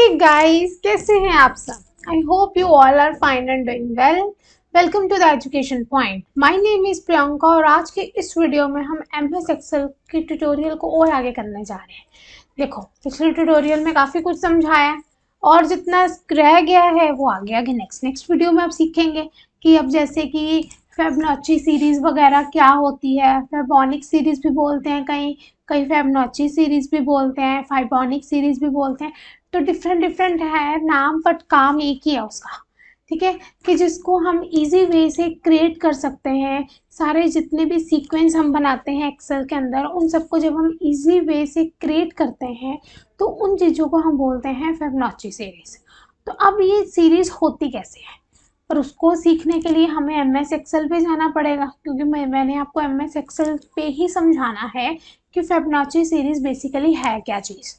Hey guys, कैसे हैं आप सब? I hope you all are fine and doing well. Welcome to the education point. My name is Priyanka और आज के इस वीडियो में हम एमएस एक्सेल की ट्यूटोरियल को और आगे करने जा रहे हैं। देखो, पिछले ट्यूटोरियल में काफ़ी कुछ समझाया और जितना रह गया है वो आगे आगे नेक्स्ट वीडियो में आप सीखेंगे कि अब जैसे कि फिबोनाची सीरीज़ वगैरह क्या होती है। फिबोनिक सीरीज़ भी बोलते हैं, कई फिबोनाची सीरीज़ भी बोलते हैं, फाइबोनिक सीरीज़ भी बोलते हैं। तो डिफरेंट है नाम, बट काम एक ही है उसका। ठीक है, कि जिसको हम इजी वे से क्रिएट कर सकते हैं। सारे जितने भी सीक्वेंस हम बनाते हैं एक्सेल के अंदर, उन सबको जब हम इजी वे से क्रिएट करते हैं तो उन चीज़ों को हम बोलते हैं फिबोनाची सीरीज़। तो अब ये सीरीज़ होती कैसे है, पर उसको सीखने के लिए हमें एमएस एक्सेल पे जाना पड़ेगा, क्योंकि मैंने आपको एमएस एक्सेल पे ही समझाना है कि फिबोनाची सीरीज़ बेसिकली है क्या चीज़।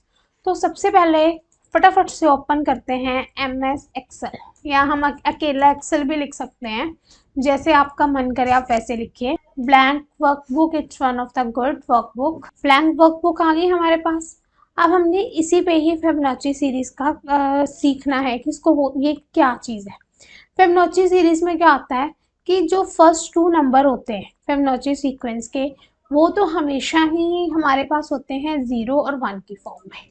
तो सबसे पहले फटाफट से ओपन करते हैं एमएस एक्सेल, या हम अकेला एक्सेल भी लिख सकते हैं, जैसे आपका मन करे आप वैसे लिखिए। Blank workbook, it's one of the good workbook. Blank workbook आ गई हमारे पास। अब हमने इसी पे ही फिबोनाची सीरीज़ का सीखना है कि इसको ये क्या चीज़ है। फिबोनाची सीरीज़ में क्या आता है कि जो फर्स्ट 2 नंबर होते हैं फिबोनाची सीक्वेंस के, वो तो हमेशा ही हमारे पास होते हैं 0 और 1 की फॉर्म में।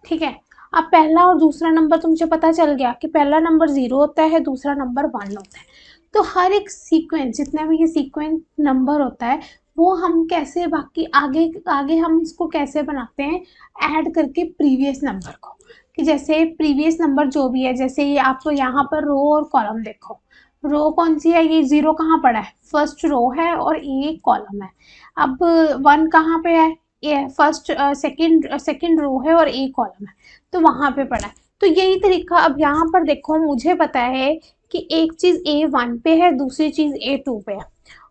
ठीक है, अब पहला और दूसरा नंबर तो मुझे पता चल गया कि पहला नंबर 0 होता है, दूसरा नंबर 1 होता है। तो हर एक सीक्वेंस, जितना भी ये सीक्वेंस नंबर होता है, वो हम कैसे बाकी आगे आगे हम इसको कैसे बनाते हैं, ऐड करके प्रीवियस नंबर को। कि जैसे प्रीवियस नंबर जो भी है, जैसे ये आप यहाँ पर रो और कॉलम देखो। रो कौन सी है? ये 0 कहाँ पड़ा है? फर्स्ट रो है और ए कॉलम है। अब 1 कहाँ पे है? ये फर्स्ट सेकंड रो है और ए कॉलम है, तो वहाँ पे पड़ा है। तो यही तरीका अब यहाँ पर देखो, मुझे पता है कि एक चीज़ A1 पे है, दूसरी चीज़ A2 पे है।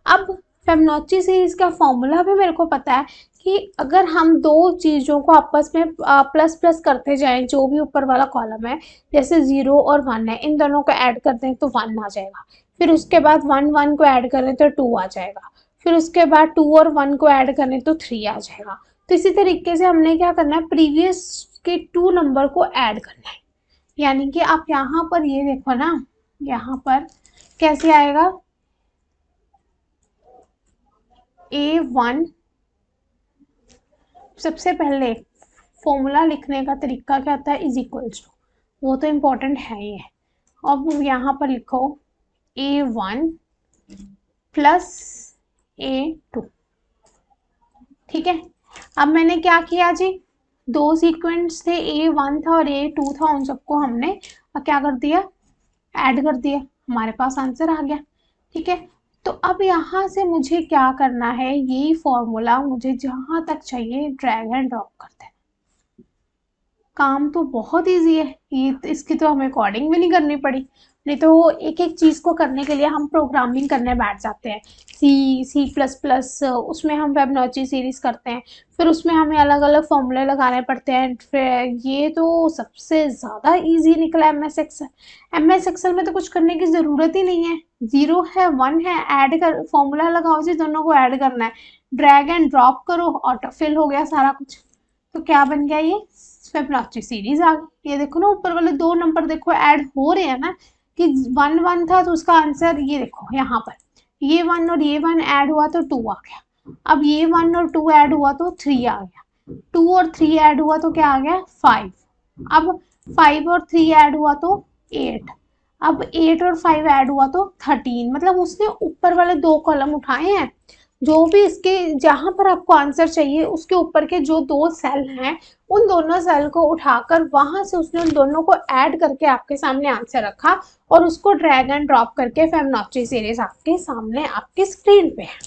अब फिबोनाची सीरीज़ का फॉर्मूला भी मेरे को पता है कि अगर हम दो चीज़ों को आपस में प्लस प्लस करते जाएं, जो भी ऊपर वाला कॉलम है, जैसे 0 और 1 है, इन दोनों को ऐड कर दें तो 1 आ जाएगा। फिर उसके बाद 1 को ऐड करें तो 2 आ जाएगा। फिर उसके बाद 2 और 1 को ऐड करें तो 3 आ जाएगा। तो इसी तरीके से हमने क्या करना है, प्रीवियस के 2 नंबर को ऐड करना है। यानी कि आप यहाँ पर ये देखो ना, यहाँ पर कैसे आएगा, A1। सबसे पहले फॉर्मूला लिखने का तरीका क्या होता है, इज इक्वल्स टू, वो तो इम्पोर्टेंट है ही है। अब यहाँ पर लिखो A1 प्लस A2। ठीक है, अब मैंने क्या किया जी, दो सीक्वेंस थे, A1 था और A2 था, उन सबको हमने क्या कर दिया, ऐड कर दिया, हमारे पास आंसर आ गया। ठीक है, तो अब यहाँ से मुझे क्या करना है, यही फॉर्मूला मुझे जहाँ तक चाहिए ड्रैग एंड ड्रॉप करते हैं। काम तो बहुत इजी है ये, इसकी तो हमें कोडिंग भी नहीं करनी पड़ी। नहीं तो एक एक चीज़ को करने के लिए हम प्रोग्रामिंग करने बैठ जाते हैं, C++, उसमें हम फिबोनाची सीरीज़ करते हैं, फिर उसमें हमें अलग अलग फॉर्मूले लगाने पड़ते हैं। फिर ये तो सबसे ज़्यादा इजी निकला एमएस एक्सेल। एमएस एक्सेल में तो कुछ करने की ज़रूरत ही नहीं है, 0 है 1 है, ऐड कर, फॉर्मूला लगाओ जी, दोनों को ऐड करना है, ड्रैग एंड ड्रॉप करो, ऑटो फिल हो गया सारा कुछ। तो क्या बन गया, ये फिबोनाची सीरीज़ आ गई। ये देखो ना, ऊपर वाले 2 नंबर देखो ऐड हो रहे हैं ना, कि 1 था तो उसका आंसर ये देखो यहाँ पर, ये 1 और ये 1 ऐड हुआ तो 2 आ गया। अब ये 1 और 2 ऐड हुआ तो 3 आ गया। 2 और 3 ऐड हुआ तो क्या आ गया, 5। अब 5 और 3 ऐड हुआ तो 8। अब 8 और 5 ऐड हुआ तो 13। मतलब उसने ऊपर वाले 2 कॉलम उठाए हैं, जो भी इसके जहाँ पर आपको आंसर चाहिए उसके ऊपर के जो 2 सेल हैं, उन दोनों सेल को उठाकर वहां से उसने उन दोनों को ऐड करके आपके सामने आंसर रखा और उसको ड्रैग एंड ड्रॉप करके फिबोनाची सीरीज आपके सामने आपकी स्क्रीन पे है।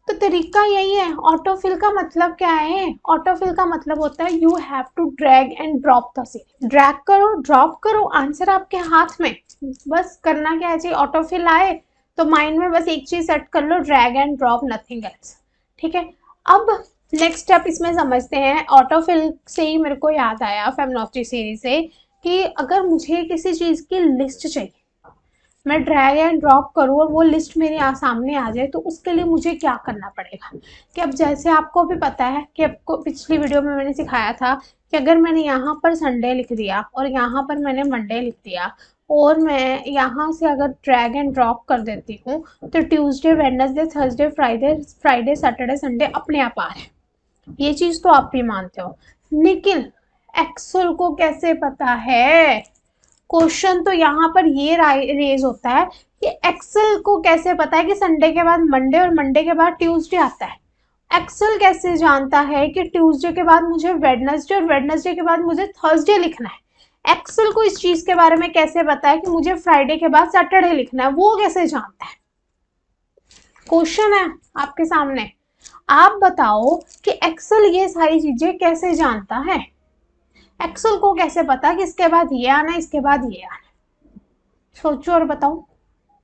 तो तरीका यही है। ऑटोफिल का मतलब क्या है, ऑटोफिल का मतलब होता है you have to drag and drop the series. Drag करो, ड्रॉप करो, आंसर आपके हाथ में, बस करना क्या है जी, ऑटोफिल आए तो माइंड में बस एक चीज सेट कर लो, drag and drop, nothing else. ठीक है, अब नेक्स्ट स्टेप इसमें समझते हैं। ऑटोफिल से ही मेरे को याद आया फिबोनाची सीरीज से, कि अगर मुझे किसी चीज की लिस्ट चाहिए, मैं ड्रैग एंड ड्रॉप करूँ और वो लिस्ट मेरे सामने आ जाए, तो उसके लिए मुझे क्या करना पड़ेगा। कि अब जैसे आपको भी पता है कि आपको पिछली वीडियो में मैंने सिखाया था कि अगर मैंने यहाँ पर संडे लिख दिया और यहाँ पर मैंने मंडे लिख दिया और मैं यहाँ से अगर ड्रैग एंड ड्रॉप कर देती हूँ तो Tuesday, Wednesday, Thursday, Friday, Saturday, Sunday अपने आप आ रहे हैं। ये चीज तो आप भी मानते हो, लेकिन एक्सेल को कैसे पता है? क्वेश्चन तो यहाँ पर ये रेज होता है कि एक्सेल को कैसे पता है कि संडे के बाद मंडे और मंडे के बाद ट्यूसडे आता है? एक्सेल कैसे जानता है कि ट्यूसडे के बाद मुझे वेडनेसडे और वेडनेसडे के बाद मुझे थर्सडे लिखना है? एक्सेल को इस चीज के बारे में कैसे पता है कि मुझे फ्राइडे के बाद सैटरडे लिखना है? वो कैसे जानता है? क्वेश्चन है आपके सामने, आप बताओ कि एक्सेल ये सारी चीजें कैसे जानता है? एक्सेल को कैसे पता कि इसके बाद ये आना है, इसके बाद ये आना है? सोचो और बताओ।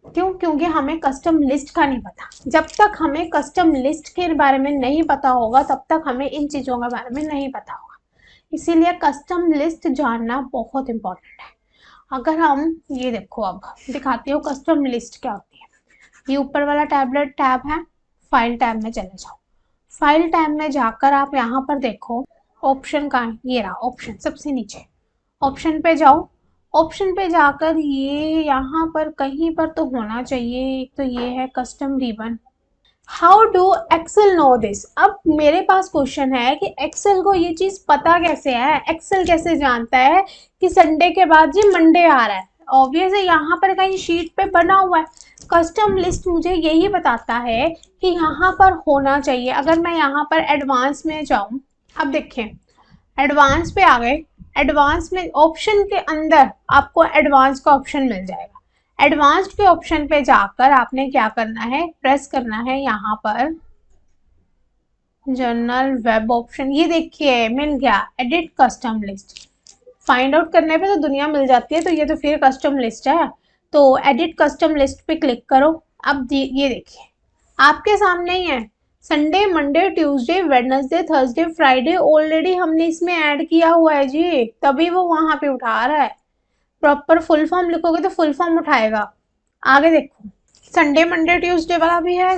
क्यों? क्योंकि हमें कस्टम लिस्ट का नहीं पता। जब तक हमें कस्टम लिस्ट के बारे में नहीं पता होगा तब तक हमें इन चीजों के बारे में नहीं पता होगा। इसीलिए कस्टम लिस्ट जानना बहुत इंपॉर्टेंट है। अगर हम ये देखो, अब दिखाती हूँ कस्टम लिस्ट क्या होती है। ये ऊपर वाला टैब है, फाइल टैब में चले जाओ। फाइल टैब में जाकर आप यहाँ पर देखो ऑप्शन का है, ये रहा ऑप्शन सबसे नीचे। ऑप्शन पे जाओ, ऑप्शन पे जाकर ये यहाँ पर कहीं पर तो होना चाहिए, तो ये है custom ribbon. How do Excel know this? अब मेरे पास क्वेश्चन है कि एक्सेल को ये चीज पता कैसे है? एक्सेल कैसे जानता है कि संडे के बाद जी मंडे आ रहा है? ऑब्वियस है, यहाँ पर कहीं शीट पे बना हुआ है। कस्टम लिस्ट मुझे यही बताता है कि यहाँ पर होना चाहिए। अगर मैं यहाँ पर एडवांस में जाऊँ, अब देखिए एडवांस पे आ गए, एडवांस में ऑप्शन के अंदर आपको एडवांस का ऑप्शन मिल जाएगा। एडवांस्ड के ऑप्शन पे जाकर आपने क्या करना है, प्रेस करना है यहाँ पर जर्नल वेब ऑप्शन। ये देखिए मिल गया edit custom list. Find out करने पे तो दुनिया मिल जाती है, तो ये तो फिर कस्टम लिस्ट है। तो एडिट कस्टम लिस्ट पे क्लिक करो। अब ये देखिए आपके सामने ही है, Sunday, Monday, Tuesday, Wednesday, Thursday, Friday already हमने इसमें ऐड किया हुआ है जी, तभी वो वहां पे उठा रहा है। प्रॉपर फुल फॉर्म लिखोगे तो फुल फॉर्म उठाएगा। आगे देखो, संडे, मंडे, ट्यूसडे वाला भी है,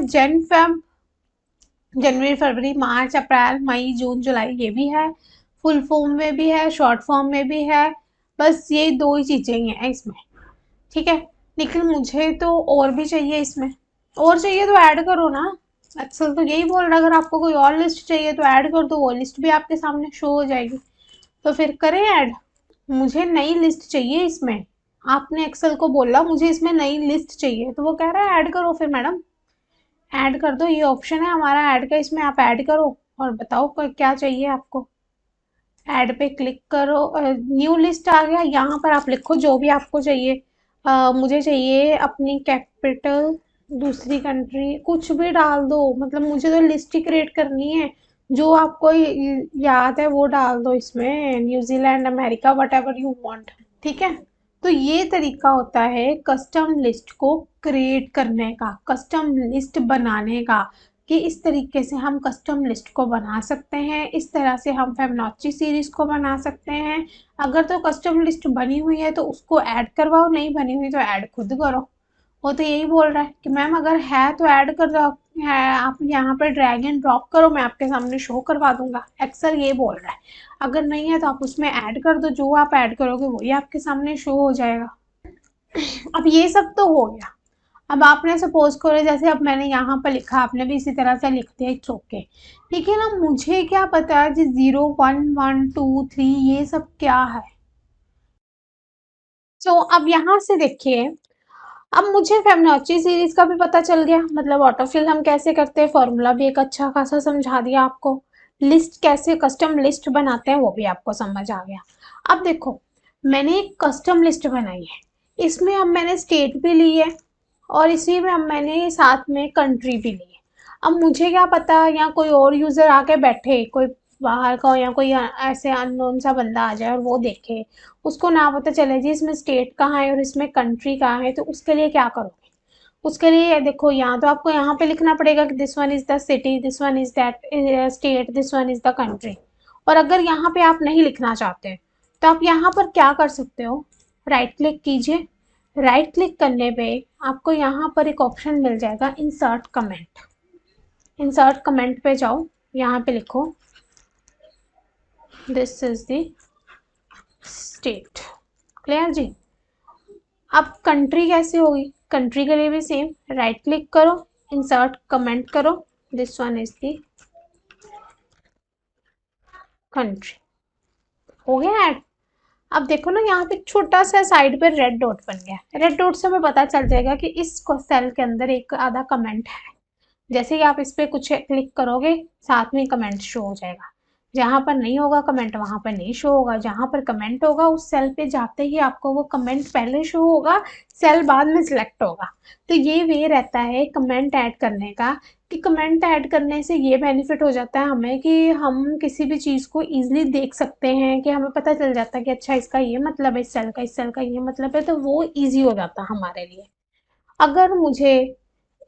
जनवरी, फरवरी, मार्च, अप्रैल, मई, जून, जुलाई, ये भी है। फुल फॉर्म में भी है, शॉर्ट फॉर्म में भी है। बस ये दो ही चीजें ही हैं इसमें, ठीक है। लेकिन मुझे तो और भी चाहिए इसमें। और चाहिए तो ऐड करो ना। एक्सेल तो यही बोल रहा है, अगर आपको कोई और लिस्ट चाहिए तो ऐड कर दो, वो लिस्ट भी आपके सामने शो हो जाएगी। तो फिर करें ऐड। मुझे नई लिस्ट चाहिए इसमें। आपने एक्सेल को बोला मुझे इसमें नई लिस्ट चाहिए, तो वो कह रहा है ऐड करो। फिर मैडम ऐड कर दो, ये ऑप्शन है हमारा ऐड का, इसमें आप ऐड करो और बताओ क्या चाहिए आपको। ऐड पे क्लिक करो, न्यू लिस्ट आ गया। यहाँ पर आप लिखो जो भी आपको चाहिए। मुझे चाहिए अपनी कैपिटल, दूसरी कंट्री, कुछ भी डाल दो। मतलब मुझे तो लिस्ट ही क्रिएट करनी है, जो आपको याद है वो डाल दो इसमें, New Zealand, America, what ever you want, ठीक है। तो ये तरीका होता है कस्टम लिस्ट को क्रिएट करने का, कस्टम लिस्ट बनाने का, कि इस तरीके से हम कस्टम लिस्ट को बना सकते हैं। इस तरह से हम फिबोनाची सीरीज को बना सकते हैं। अगर तो कस्टम लिस्ट बनी हुई है तो उसको ऐड करवाओ, नहीं बनी हुई तो ऐड खुद करो। वो तो यही बोल रहा है कि मैम अगर है तो ऐड कर दो, है आप यहाँ पर ड्रैग एंड ड्रॉप करो, मैं आपके सामने शो करवा दूंगा। एक्सेल ये बोल रहा है। अगर नहीं है तो आप उसमें ऐड कर दो, जो आप ऐड करोगे वही आपके सामने शो हो जाएगा। अब ये सब तो हो गया। अब आपने सपोज करो जैसे अब मैंने यहाँ पर लिखा, आपने भी इसी तरह से लिख दिया, इट्स ओके। लेकिन अब मुझे क्या पता है जी 0, 1, 1, 2, 3 ये सब क्या है? तो अब यहाँ से देखिए, अब मुझे फिबोनाची सीरीज का भी पता चल गया, मतलब ऑटोफिल हम कैसे करते हैं, फॉर्मूला भी एक अच्छा खासा समझा दिया आपको। लिस्ट कैसे कस्टम लिस्ट बनाते हैं वो भी आपको समझ आ गया। अब देखो मैंने एक कस्टम लिस्ट बनाई है, इसमें अब मैंने स्टेट भी ली है और इसी में अब मैंने साथ में कंट्री भी ली है। अब मुझे क्या पता या कोई और यूजर आके बैठे, कोई बाहर का हो या कोई ऐसे अननोन सा बंदा आ जाए और वो देखे, उसको ना पता चले जी इसमें स्टेट कहाँ है और इसमें कंट्री कहाँ है, तो उसके लिए क्या करोगे? उसके लिए देखो यहाँ तो आपको यहाँ पे लिखना पड़ेगा कि this one is the city, this one is that state, this one is the country. और अगर यहाँ पे आप नहीं लिखना चाहते तो आप यहाँ पर क्या कर सकते हो, राइट क्लिक कीजिए। राइट क्लिक करने पे आपको यहाँ पर एक ऑप्शन मिल जाएगा इंसर्ट कमेंट। इंसर्ट कमेंट पे जाओ, यहाँ पे लिखो this is the state. Clear जी। अब कंट्री कैसे होगी, कंट्री के लिए भी सेम, राइट क्लिक करो, इंसर्ट कमेंट करो, this one is the country. हो गया ऐड। अब देखो ना यहाँ पे छोटा सा साइड पे रेड डॉट बन गया, रेड डॉट से हमें पता चल जाएगा कि इस सेल के अंदर एक आधा कमेंट है। जैसे ही आप इस पे कुछ क्लिक करोगे साथ में कमेंट शो हो जाएगा। जहां पर नहीं होगा कमेंट वहां पर नहीं शो होगा, जहां पर कमेंट होगा उस सेल पे जाते ही आपको वो कमेंट पहले शो होगा, सेल बाद में सिलेक्ट होगा। तो ये वे रहता है कमेंट ऐड करने का, कि कमेंट ऐड करने से ये बेनिफिट हो जाता है हमें कि हम किसी भी चीज़ को ईजिली देख सकते हैं, कि हमें पता चल जाता है कि अच्छा इसका ये मतलब है, इस सेल का, इस सेल का ये मतलब है, तो वो ईजी हो जाता है हमारे लिए। अगर मुझे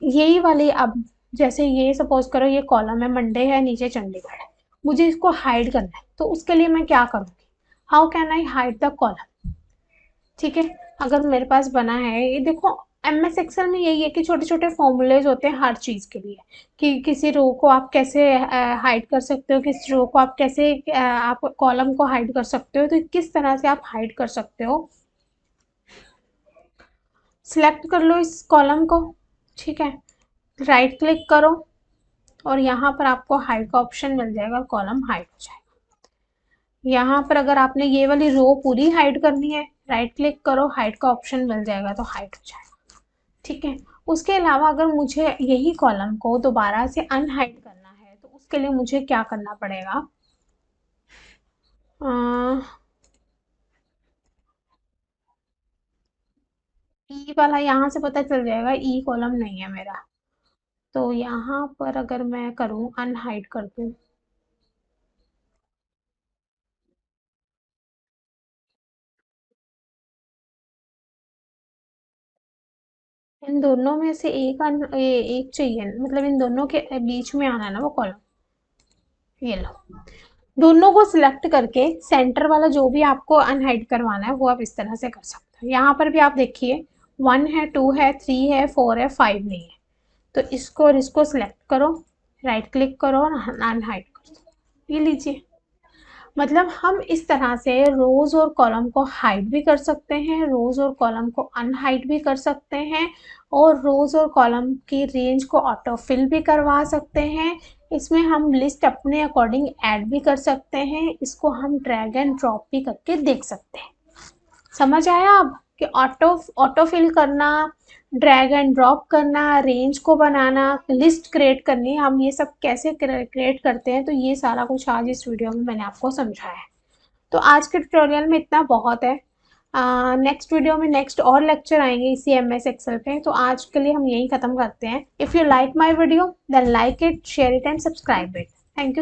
यही वाली, अब जैसे ये सपोज करो ये कॉलम है, मंडे है, नीचे चंडीगढ़ है, मुझे इसको हाइड करना है, तो उसके लिए मैं क्या करूँगी, how can I hide the column. ठीक है, अगर मेरे पास बना है ये, देखो एम एस एक्सेल में यही है कि छोटे छोटे फॉर्मूलेज होते हैं हर चीज़ के लिए, कि किसी रो को आप कैसे हाइड कर सकते हो, किस रो को आप कैसे आप कॉलम को हाइड कर सकते हो, तो किस तरह से आप हाइड कर सकते हो। सिलेक्ट कर लो इस कॉलम को, ठीक है, राइट क्लिक करो और यहाँ पर आपको हाइड का ऑप्शन मिल जाएगा, कॉलम हाइड हो जाएगा। यहाँ पर अगर आपने ये वाली रो पूरी हाइड करनी है, राइट क्लिक करो, हाइड का ऑप्शन मिल जाएगा तो हाइड हो जाएगा। ठीक है, उसके अलावा अगर मुझे यही कॉलम को दोबारा से अनहाइड करना है तो उसके लिए मुझे क्या करना पड़ेगा, ई वाला यहाँ से पता चल जाएगा, ई कॉलम नहीं है मेरा, तो यहाँ पर अगर मैं करूँ अनहाइड कर दूँ, इन दोनों में से एक चाहिए, मतलब इन दोनों के बीच में आना है ना वो कॉलम। ये लो, दोनों को सिलेक्ट करके सेंटर वाला जो भी आपको अनहाइड करवाना है वो आप इस तरह से कर सकते हो। यहाँ पर भी आप देखिए 1 है, 2 है, 3 है, 4 है, 5 नहीं है, तो इसको और इसको सिलेक्ट करो, राइट क्लिक करो और अनहाइड कर दो, ये लीजिए। मतलब हम इस तरह से रोज और कॉलम को हाइड भी कर सकते हैं, रोज और कॉलम को अनहाइड भी कर सकते हैं, और रोज और कॉलम की रेंज को ऑटो फिल भी करवा सकते हैं। इसमें हम लिस्ट अपने अकॉर्डिंग ऐड भी कर सकते हैं, इसको हम ड्रैग एंड ड्रॉप भी करके देख सकते हैं। समझ आया अब कि ऑटो ऑटो फिल करना, ड्रैग एंड ड्रॉप करना, रेंज को बनाना, लिस्ट क्रिएट करनी, हम ये सब कैसे क्रिएट करते हैं, तो ये सारा कुछ आज इस वीडियो में मैंने आपको समझाया है। तो आज के ट्यूटोरियल में इतना बहुत है। नेक्स्ट वीडियो में नेक्स्ट और लेक्चर आएंगे इसी एम एस एक्सेल पे, तो आज के लिए हम यही ख़त्म करते हैं। If you like my video then like it, share it and subscribe it. Thank you.